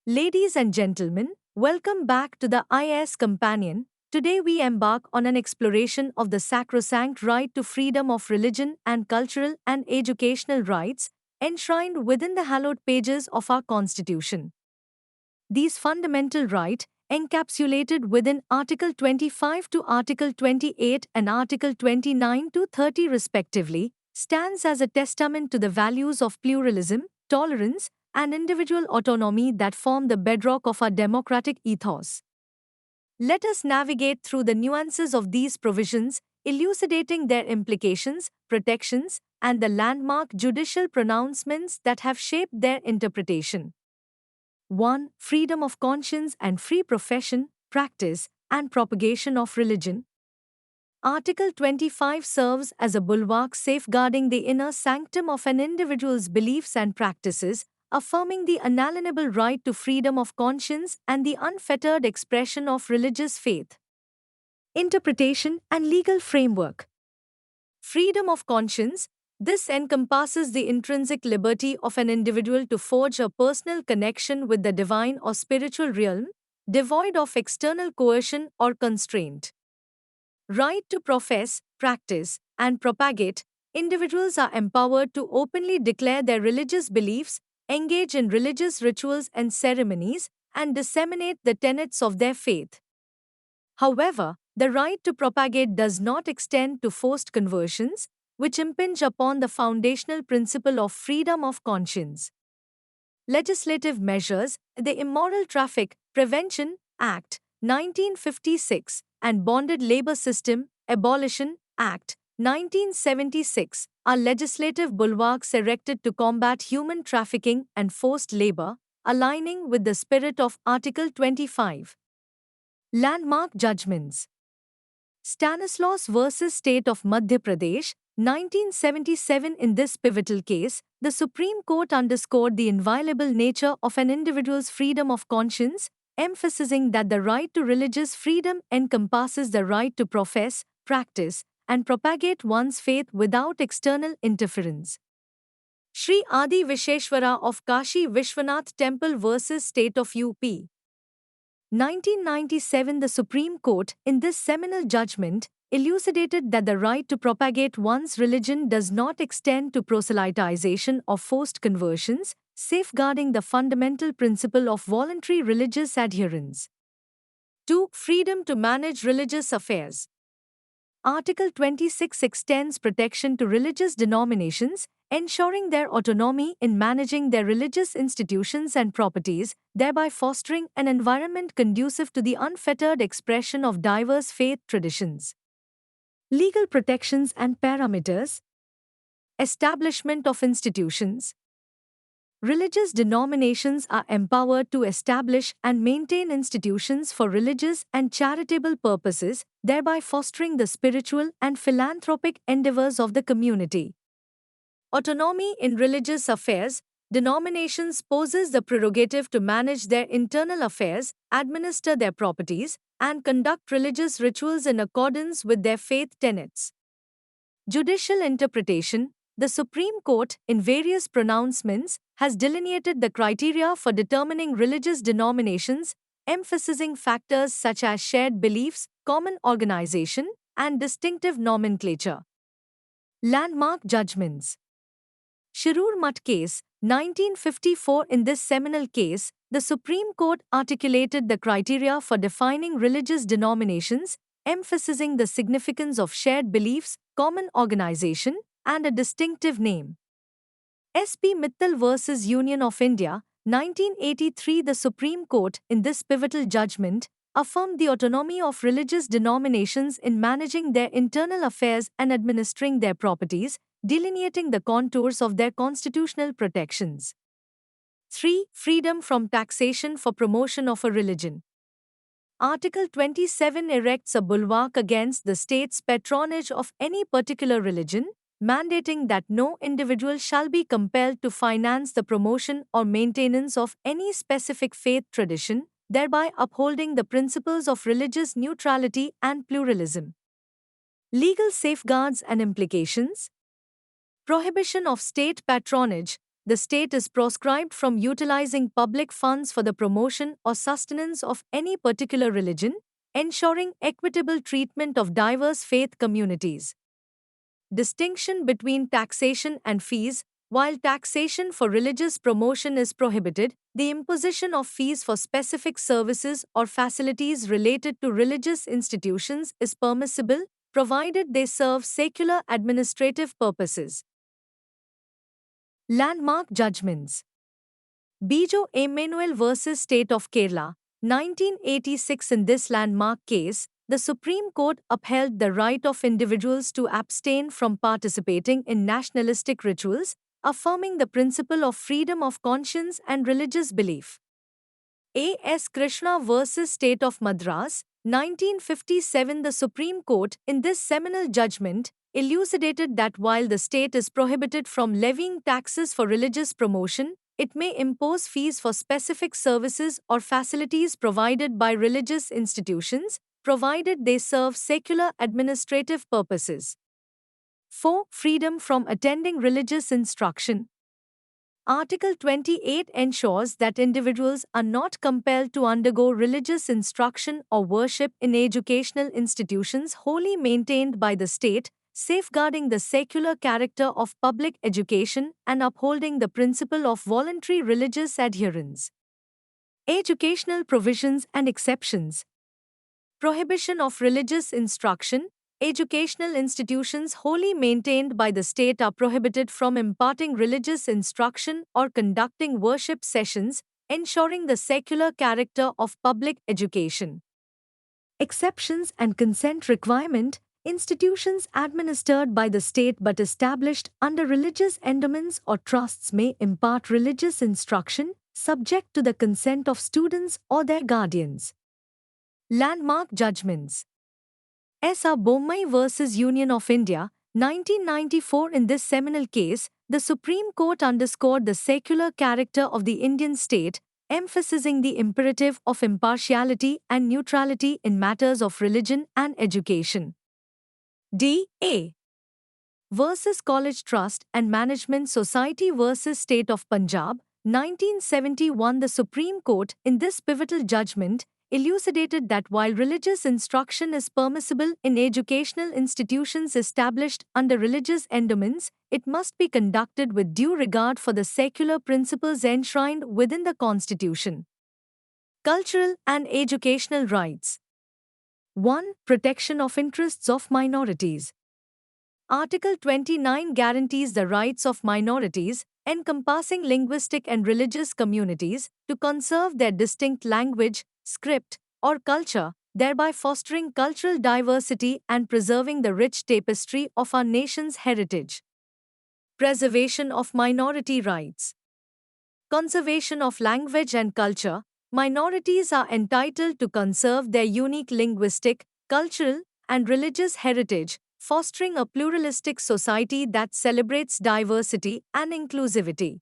Ladies and gentlemen, welcome back to the IAS Companion. Today we embark on an exploration of the sacrosanct right to freedom of religion and cultural and educational rights enshrined within the hallowed pages of our Constitution. These fundamental rights, encapsulated within Article 25 to Article 28 and Article 29 to 30 respectively, stands as a testament to the values of pluralism, tolerance, and individual autonomy that form the bedrock of our democratic ethos. Let us navigate through the nuances of these provisions, elucidating their implications, protections, and the landmark judicial pronouncements that have shaped their interpretation. 1. Freedom of conscience and free profession, practice, and propagation of religion. Article 25 serves as a bulwark safeguarding the inner sanctum of an individual's beliefs and practices, affirming the inalienable right to freedom of conscience and the unfettered expression of religious faith. Interpretation and legal framework. Freedom of conscience. This encompasses the intrinsic liberty of an individual to forge a personal connection with the divine or spiritual realm, devoid of external coercion or constraint. Right to profess, practice, and propagate. Individuals are empowered to openly declare their religious beliefs, engage in religious rituals and ceremonies, and disseminate the tenets of their faith. However, the right to propagate does not extend to forced conversions, which impinge upon the foundational principle of freedom of conscience. Legislative measures. The Immoral Traffic Prevention Act, 1956, and Bonded Labor System Abolition Act, 1976, are legislative bulwarks erected to combat human trafficking and forced labor, aligning with the spirit of Article 25. Landmark judgments. Stanislaus vs. State of Madhya Pradesh, 1977. In this pivotal case, the Supreme Court underscored the inviolable nature of an individual's freedom of conscience, emphasizing that the right to religious freedom encompasses the right to profess, practice, and propagate one's faith without external interference. Sri Adi Visheshwara of Kashi Vishwanath Temple vs. State of UP. 1997. The Supreme Court, in this seminal judgment, elucidated that the right to propagate one's religion does not extend to proselytization or forced conversions, safeguarding the fundamental principle of voluntary religious adherence. 2. Freedom to manage religious affairs. Article 26 extends protection to religious denominations, ensuring their autonomy in managing their religious institutions and properties, thereby fostering an environment conducive to the unfettered expression of diverse faith traditions. Legal protections and parameters. Establishment of institutions. Religious denominations are empowered to establish and maintain institutions for religious and charitable purposes, thereby fostering the spiritual and philanthropic endeavors of the community. Autonomy in religious affairs. Denominations possess the prerogative to manage their internal affairs, administer their properties, and conduct religious rituals in accordance with their faith tenets. Judicial interpretation. The Supreme Court, in various pronouncements, has delineated the criteria for determining religious denominations, emphasizing factors such as shared beliefs, common organization, and distinctive nomenclature. Landmark judgments. Shirur Mutt case, 1954. In this seminal case, the Supreme Court articulated the criteria for defining religious denominations, emphasizing the significance of shared beliefs, common organization, and a distinctive name. S.P. Mittal vs. Union of India, 1983. The Supreme Court, in this pivotal judgment, affirmed the autonomy of religious denominations in managing their internal affairs and administering their properties, delineating the contours of their constitutional protections. 3. Freedom from taxation for promotion of a religion. Article 27 erects a bulwark against the state's patronage of any particular religion, mandating that no individual shall be compelled to finance the promotion or maintenance of any specific faith tradition, thereby upholding the principles of religious neutrality and pluralism. Legal safeguards and implications. Prohibition of state patronage. the state is proscribed from utilizing public funds for the promotion or sustenance of any particular religion, ensuring equitable treatment of diverse faith communities. Distinction between taxation and fees. While taxation for religious promotion is prohibited, the imposition of fees for specific services or facilities related to religious institutions is permissible, provided they serve secular administrative purposes. Landmark judgments. Bijo Emmanuel vs. State of Kerala, 1986. In this landmark case, the Supreme Court upheld the right of individuals to abstain from participating in nationalistic rituals, affirming the principle of freedom of conscience and religious belief. A. S. Krishna vs. State of Madras, 1957. The Supreme Court, in this seminal judgment, elucidated that while the state is prohibited from levying taxes for religious promotion, it may impose fees for specific services or facilities provided by religious institutions, provided they serve secular administrative purposes. 4. Freedom from attending religious instruction. Article 28 ensures that individuals are not compelled to undergo religious instruction or worship in educational institutions wholly maintained by the state, safeguarding the secular character of public education and upholding the principle of voluntary religious adherence. Educational provisions and exceptions. Prohibition of religious instruction. Educational institutions wholly maintained by the state are prohibited from imparting religious instruction or conducting worship sessions, ensuring the secular character of public education. Exceptions and consent requirement. Institutions administered by the state but established under religious endowments or trusts may impart religious instruction, subject to the consent of students or their guardians. Landmark judgments. S. R. Bommai vs. Union of India, 1994. In this seminal case, the Supreme Court underscored the secular character of the Indian state, emphasizing the imperative of impartiality and neutrality in matters of religion and education. D. A. vs. College Trust and Management Society vs. State of Punjab, 1971. The Supreme Court, in this pivotal judgment, elucidated that while religious instruction is permissible in educational institutions established under religious endowments, it must be conducted with due regard for the secular principles enshrined within the Constitution. Cultural and educational rights. 1. Protection of interests of minorities. Article 29 guarantees the rights of minorities, encompassing linguistic and religious communities, to conserve their distinct language, script, or culture, thereby fostering cultural diversity and preserving the rich tapestry of our nation's heritage. Preservation of minority rights. Conservation of language and culture. Minorities are entitled to conserve their unique linguistic, cultural, and religious heritage, fostering a pluralistic society that celebrates diversity and inclusivity.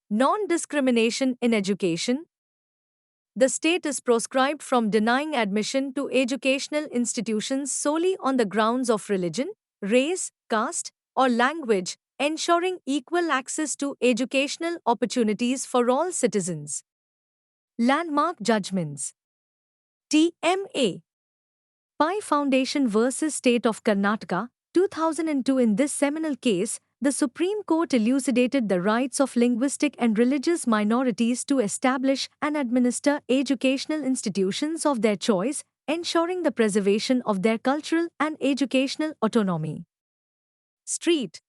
Non-discrimination in education. The state is proscribed from denying admission to educational institutions solely on the grounds of religion, race, caste, or language, ensuring equal access to educational opportunities for all citizens. Landmark judgments. TMA. Pi Foundation vs. State of Karnataka, 2002. In this seminal case, the Supreme Court elucidated the rights of linguistic and religious minorities to establish and administer educational institutions of their choice, ensuring the preservation of their cultural and educational autonomy. Street.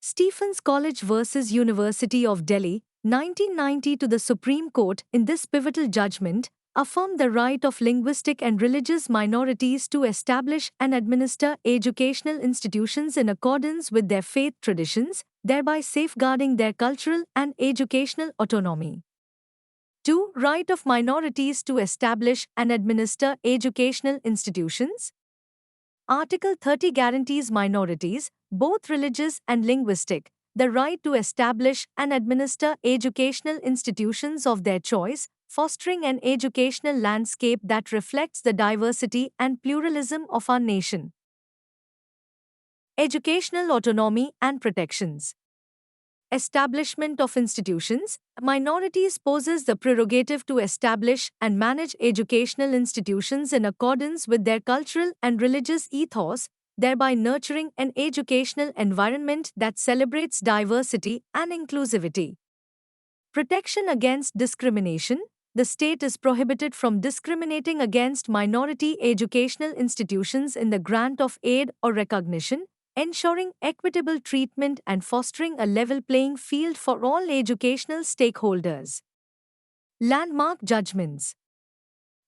Stephens College vs. University of Delhi, 1990. To the Supreme Court, in this pivotal judgment, affirmed the right of linguistic and religious minorities to establish and administer educational institutions in accordance with their faith traditions, thereby safeguarding their cultural and educational autonomy. 2. Right of minorities to establish and administer educational institutions. Article 30 guarantees minorities, both religious and linguistic, the right to establish and administer educational institutions of their choice, fostering an educational landscape that reflects the diversity and pluralism of our nation. Educational autonomy and protections. Establishment of institutions. Minorities possess the prerogative to establish and manage educational institutions in accordance with their cultural and religious ethos, thereby nurturing an educational environment that celebrates diversity and inclusivity. Protection against discrimination. The state is prohibited from discriminating against minority educational institutions in the grant of aid or recognition, ensuring equitable treatment and fostering a level playing field for all educational stakeholders. Landmark judgments.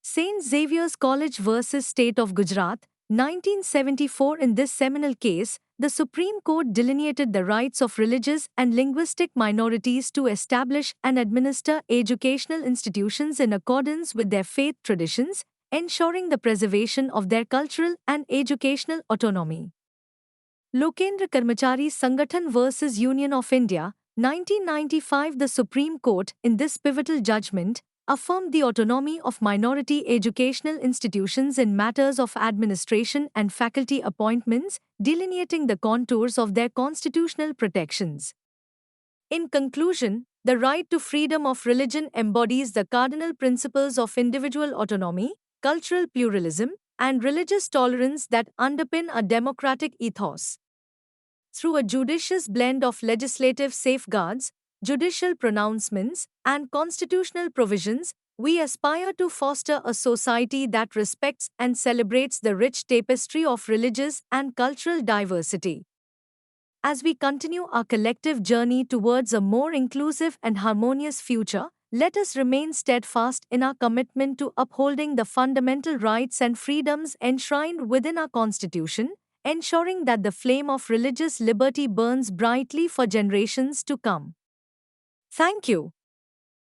St. Xavier's College vs. State of Gujarat, 1974. In this seminal case, the Supreme Court delineated the rights of religious and linguistic minorities to establish and administer educational institutions in accordance with their faith traditions, ensuring the preservation of their cultural and educational autonomy. Lokendra Karmachari Sangathan vs. Union of India, 1995. The Supreme Court, in this pivotal judgment, affirmed the autonomy of minority educational institutions in matters of administration and faculty appointments, delineating the contours of their constitutional protections. In conclusion, the right to freedom of religion embodies the cardinal principles of individual autonomy, cultural pluralism, and religious tolerance that underpin a democratic ethos. Through a judicious blend of legislative safeguards, judicial pronouncements, and constitutional provisions, we aspire to foster a society that respects and celebrates the rich tapestry of religious and cultural diversity. As we continue our collective journey towards a more inclusive and harmonious future, let us remain steadfast in our commitment to upholding the fundamental rights and freedoms enshrined within our Constitution, ensuring that the flame of religious liberty burns brightly for generations to come. Thank you.